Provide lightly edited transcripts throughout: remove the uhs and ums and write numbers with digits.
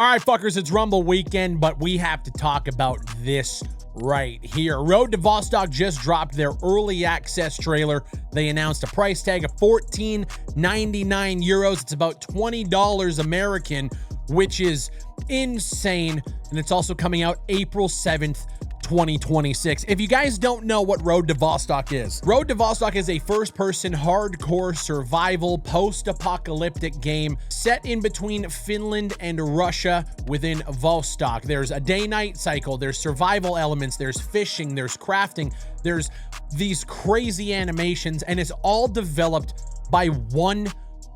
All right, fuckers, it's Rumble weekend, but we have to talk about this right here. Road to Vostok just dropped their early access trailer. They announced a price tag of €14.99 euros. It's about $20 American, which is insane. And it's also coming out April 7th, 2026. If you guys don't know what Road to Vostok is, Road to Vostok is a first-person hardcore survival post-apocalyptic game set in between Finland and Russia within Vostok. There's a day-night cycle, there's survival elements, there's fishing, there's crafting, there's these crazy animations, and it's all developed by one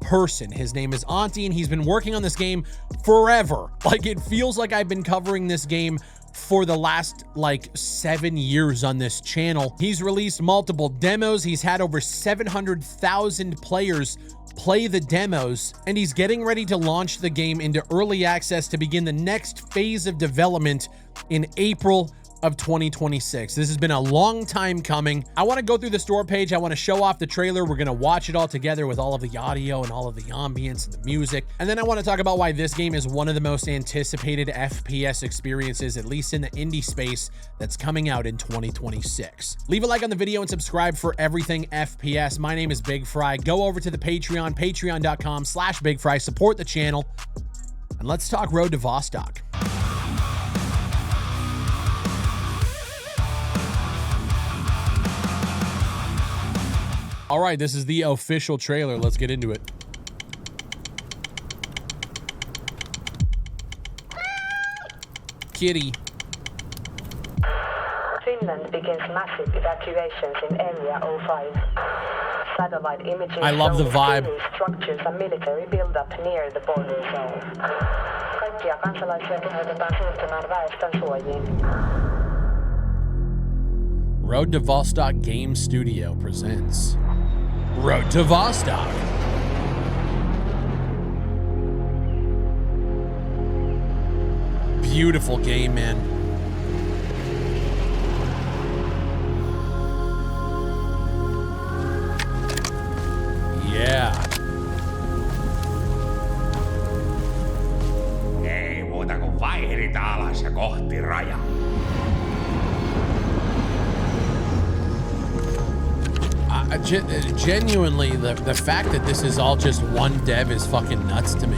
person. His name is Antti, and he's been working on this game forever. Like, it feels like I've been covering this game for the last 7 years on this channel. He's released multiple demos. He's had over 700,000 players play the demos, and he's getting ready to launch the game into early access to begin the next phase of development in April of 2026. This has been a long time coming. I want to go through the store page. I want to show off the trailer. We're going to watch it all together with all of the audio and all of the ambience and the music. And then I want to talk about why this game is one of the most anticipated FPS experiences, at least in the indie space, that's coming out in 2026. Leave a like on the video and subscribe for everything FPS. My name is Bigfry. Go over to the Patreon, patreon.com/Bigfry. Support the channel. And let's talk Road to Vostok. All right, this is the official trailer. Let's get into it. Kitty. Finland begins massive evacuations in Area 05. Satellite imaging I love the vibe. Structures and military build-up near the border zone. Kaikkia kansalaisia kehotetaan siirtymään väestön suojiin. Road to Vostok Game Studio presents Road to Vostok. Beautiful game, man. Yeah. Ei muuta kuin vaihdetaan alas ja kohti rajaa. Genuinely, the fact that this is all just one dev is fucking nuts to me.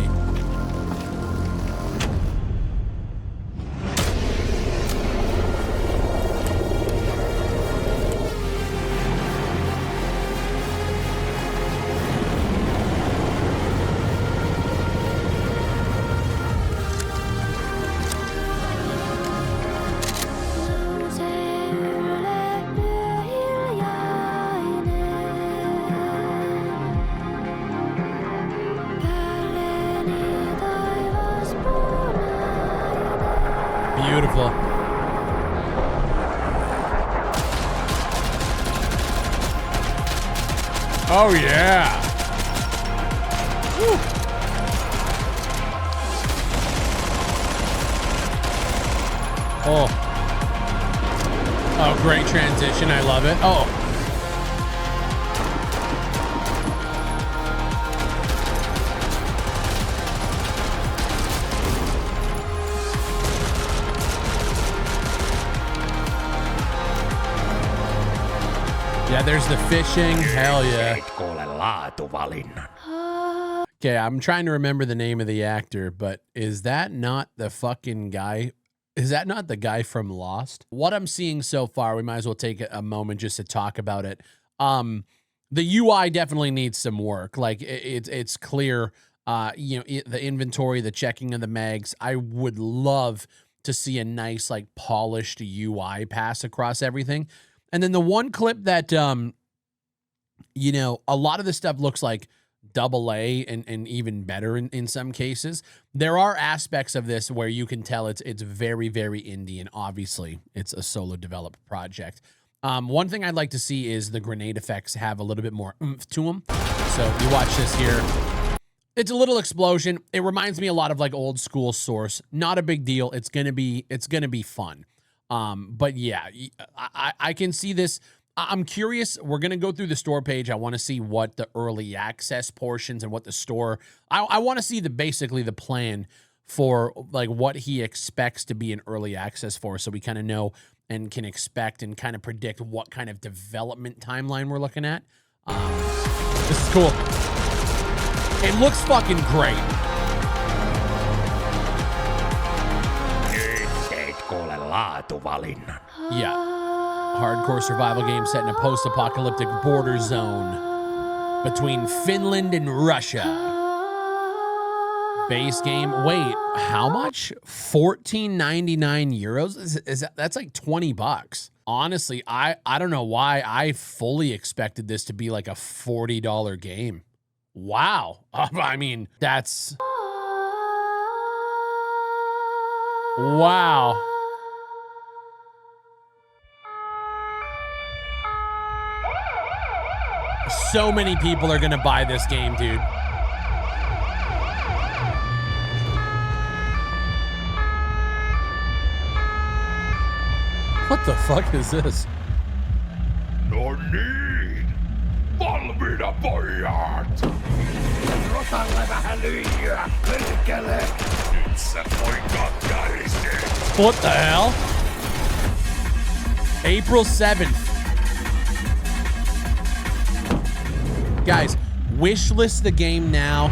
Beautiful. Oh yeah. Woo. Oh. Oh, great transition. I love it. Oh. Yeah, there's the fishing. Hell yeah. Okay, I'm trying to remember the name of the actor, but is that not the fucking guy? Is that not the guy from Lost? What I'm seeing so far, we might as well take a moment just to talk about it. The UI definitely needs some work. Like it's clear, the inventory, the checking of the mags. I would love to see a nice, polished UI pass across everything. And then the one clip that, a lot of this stuff looks like AA and even better in some cases. There are aspects of this where you can tell it's very, very indie, and obviously it's a solo developed project. One thing I'd like to see is the grenade effects have a little bit more oomph to them. So you watch this here. It's a little explosion. It reminds me a lot of old school Source. Not a big deal. It's gonna be fun. But yeah, I can see this. I'm curious. We're going to go through the store page. I want to see what the early access portions and what the store, I want to see basically the plan for like what he expects to be in early access for, so we kind of know and can expect and kind of predict what kind of development timeline we're looking at. This is cool. It looks fucking great. Yeah. Hardcore survival game set in a post-apocalyptic border zone between Finland and Russia. Base game. Wait, how much? 14.99 euros? Is that's like 20 bucks. Honestly, I don't know why I fully expected this to be like a $40 game. Wow. I mean, that's... Wow. So many people are going to buy this game, dude. What the fuck is this? No need. Valmiina pojat. Rotalle vähän lyijyä, perkele. Nyt sä poika kärisee. What the hell? April 7th. Guys, wishlist the game now.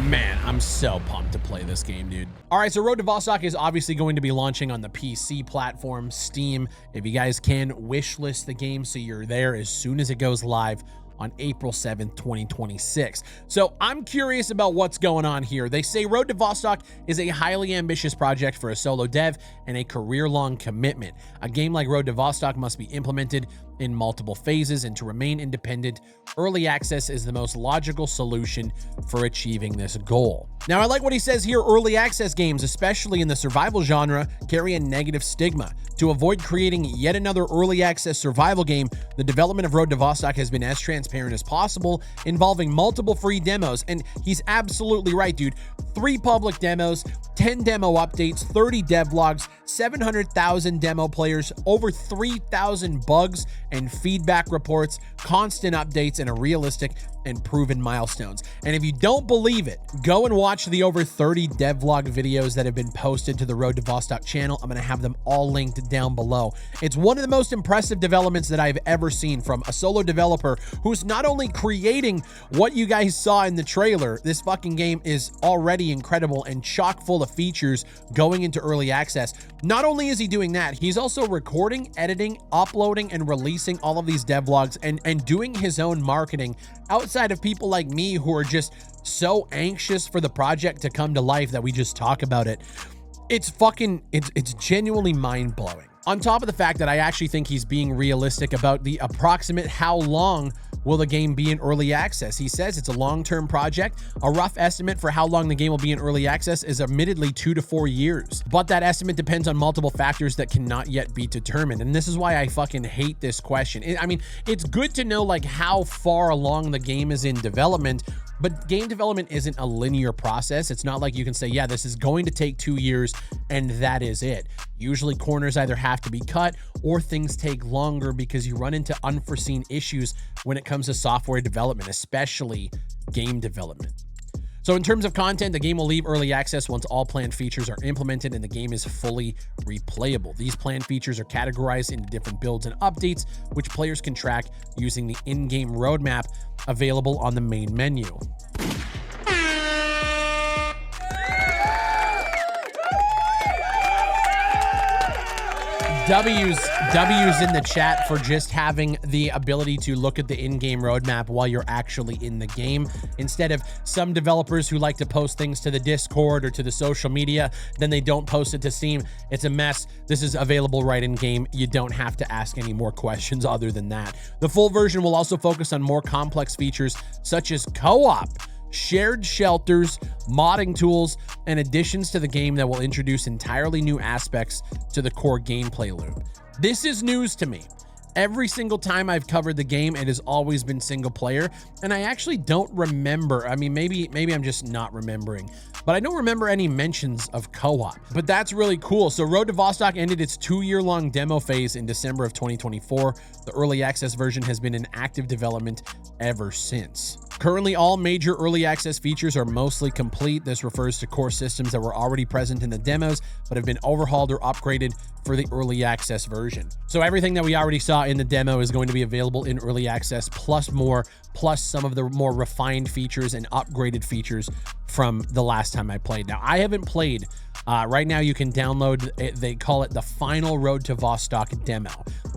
Man, I'm so pumped to play this game, dude. All right, so Road to Vostok is obviously going to be launching on the PC platform, Steam. If you guys can, wishlist the game so you're there as soon as it goes live on April 7th, 2026. So I'm curious about what's going on here. They say Road to Vostok is a highly ambitious project for a solo dev and a career-long commitment. A game like Road to Vostok must be implemented in multiple phases, and to remain independent, early access is the most logical solution for achieving this goal. Now, I like what he says here. Early access games, especially in the survival genre, carry a negative stigma. To avoid creating yet another early access survival game, the development of Road to Vostok has been as transparent as possible, involving multiple free demos. And he's absolutely right, dude. 3 public demos, 10 demo updates, 30 devlogs, 700,000 demo players, over 3,000 bugs and feedback reports, constant updates, and a realistic and proven milestones. And if you don't believe it, go and watch the over 30 devlog videos that have been posted to the Road to Vostok channel. I'm going to have them all linked down below. It's one of the most impressive developments that I've ever seen from a solo developer who's not only creating what you guys saw in the trailer. This fucking game is already incredible and chock full of features going into early access. Not only is he doing that, he's also recording, editing, uploading, and releasing all of these devlogs and doing his own marketing outside of people like me who are just so anxious for the project to come to life that we just talk about it. It's genuinely mind-blowing. On top of the fact that I actually think he's being realistic about the approximate how long will the game be in early access. He says it's a long-term project. A rough estimate for how long the game will be in early access is admittedly 2 to 4 years, but that estimate depends on multiple factors that cannot yet be determined. And this is why I fucking hate this question. I mean, it's good to know like how far along the game is in development, but game development isn't a linear process. It's not like you can say, yeah, this is going to take 2 years and that is it. Usually corners either have to be cut or things take longer because you run into unforeseen issues when it comes to software development, especially game development. So in terms of content, the game will leave early access once all planned features are implemented and the game is fully replayable. These planned features are categorized into different builds and updates, which players can track using the in-game roadmap available on the main menu. W's in the chat for just having the ability to look at the in-game roadmap while you're actually in the game, instead of some developers who like to post things to the Discord or to the social media, then they don't post it to Steam. It's a mess. This is available right in game. You don't have to ask any more questions other than that. The full version will also focus on more complex features such as co-op, shared shelters, modding tools, and additions to the game that will introduce entirely new aspects to the core gameplay loop. This is news to me. Every single time I've covered the game, it has always been single player, and I actually don't remember. I mean, maybe I'm just not remembering, but I don't remember any mentions of co-op. But that's really cool. So Road to Vostok ended its 2-year-long demo phase in December of 2024. The early access version has been in active development ever since. Currently, all major early access features are mostly complete. This refers to core systems that were already present in the demos, but have been overhauled or upgraded for the early access version. So everything that we already saw in the demo is going to be available in early access, plus more, plus some of the more refined features and upgraded features from the last time I played. Now, I haven't played. Right now, you can download it. They call it the final Road to Vostok demo.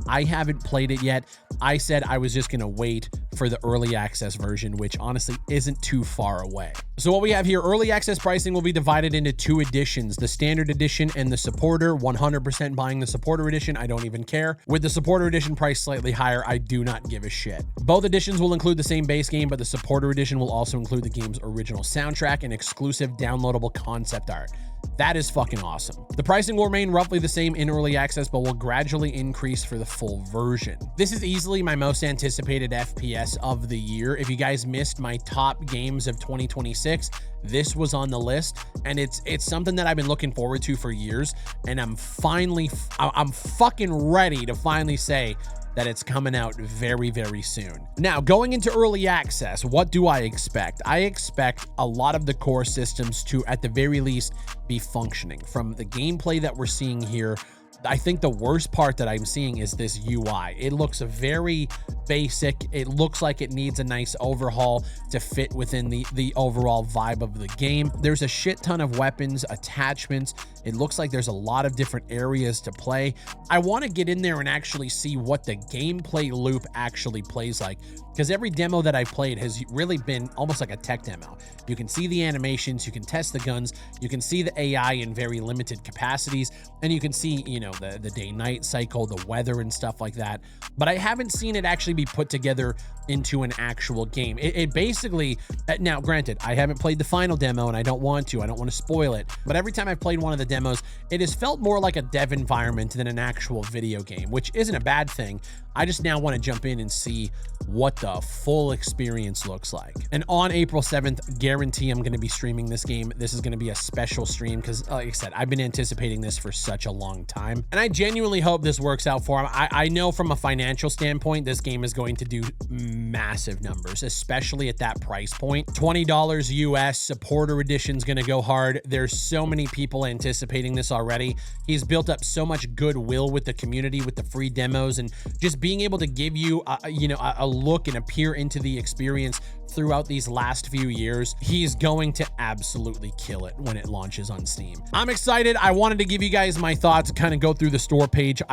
I haven't played it yet. I said I was just going to wait for the early access version, which honestly isn't too far away. So what we have here, early access pricing will be divided into 2 editions, the standard edition and the supporter. 100% buying the supporter edition. I don't even care. With the supporter edition price slightly higher, I do not give a shit. Both editions will include the same base game, but the supporter edition will also include the game's original soundtrack and exclusive downloadable concept art. That is fucking awesome. The pricing will remain roughly the same in early access, but will gradually increase for the full version. This is easily my most anticipated FPS of the year. If you guys missed my top games of 2026, this was on the list, and it's something that I've been looking forward to for years, and I'm fucking ready to finally say that it's coming out very, very soon. Now, going into early access, what do I expect? I expect a lot of the core systems to, at the very least, be functioning. From the gameplay that we're seeing here, I think the worst part that I'm seeing is this UI. It looks very basic. It looks like it needs a nice overhaul to fit within the overall vibe of the game. There's a shit ton of weapons, attachments. It looks like there's a lot of different areas to play. I want to get in there and actually see what the gameplay loop actually plays like, because every demo that I've played has really been almost like a tech demo. You can see the animations, you can test the guns, you can see the AI in very limited capacities, and you can see, you know, the day-night cycle, the weather and stuff like that. But I haven't seen it actually be put together into an actual game. It basically, now granted, I haven't played the final demo and I don't want to spoil it, but every time I've played one of the demos, it has felt more like a dev environment than an actual video game, which isn't a bad thing. I just now want to jump in and see what the full experience looks like. And on April 7th, guarantee I'm going to be streaming this game. This is going to be a special stream because, like I said, I've been anticipating this for such a long time. And I genuinely hope this works out for him. I know from a financial standpoint, this game is going to do massive numbers, especially at that price point. $20 US, supporter edition's going to go hard. There's so many people anticipating this already. He's built up so much goodwill with the community, with the free demos, and just being able to give you a look and a peer into the experience throughout these last few years. He's going to absolutely kill it when it launches on Steam. I'm excited. I wanted to give you guys my thoughts, kind of go through the store page.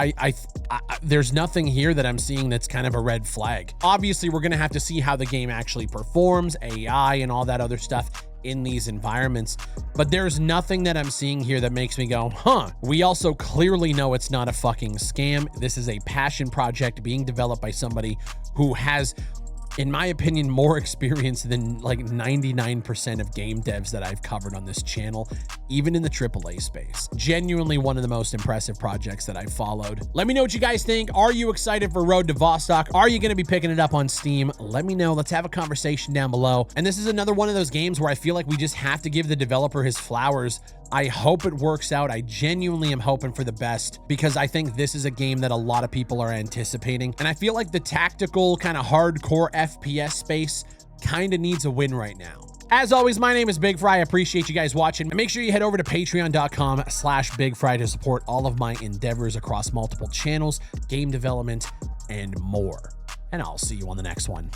There's nothing here that I'm seeing that's kind of a red flag. Obviously, we're going to have to see how the game actually performs, AI and all that other stuff in these environments, but there's nothing that I'm seeing here that makes me go, huh. We also clearly know it's not a fucking scam. This is a passion project being developed by somebody who has, in my opinion, more experience than like 99% of game devs that I've covered on this channel, even in the AAA space. Genuinely one of the most impressive projects that I've followed. Let me know what you guys think. Are you excited for Road to Vostok? Are you going to be picking it up on Steam? Let me know. Let's have a conversation down below. And this is another one of those games where I feel like we just have to give the developer his flowers. I hope it works out. I genuinely am hoping for the best, because I think this is a game that a lot of people are anticipating. And I feel like the tactical kind of hardcore FPS space kind of needs a win right now. As always, my name is Bigfry. I appreciate you guys watching. And make sure you head over to patreon.com/Bigfry to support all of my endeavors across multiple channels, game development, and more. And I'll see you on the next one.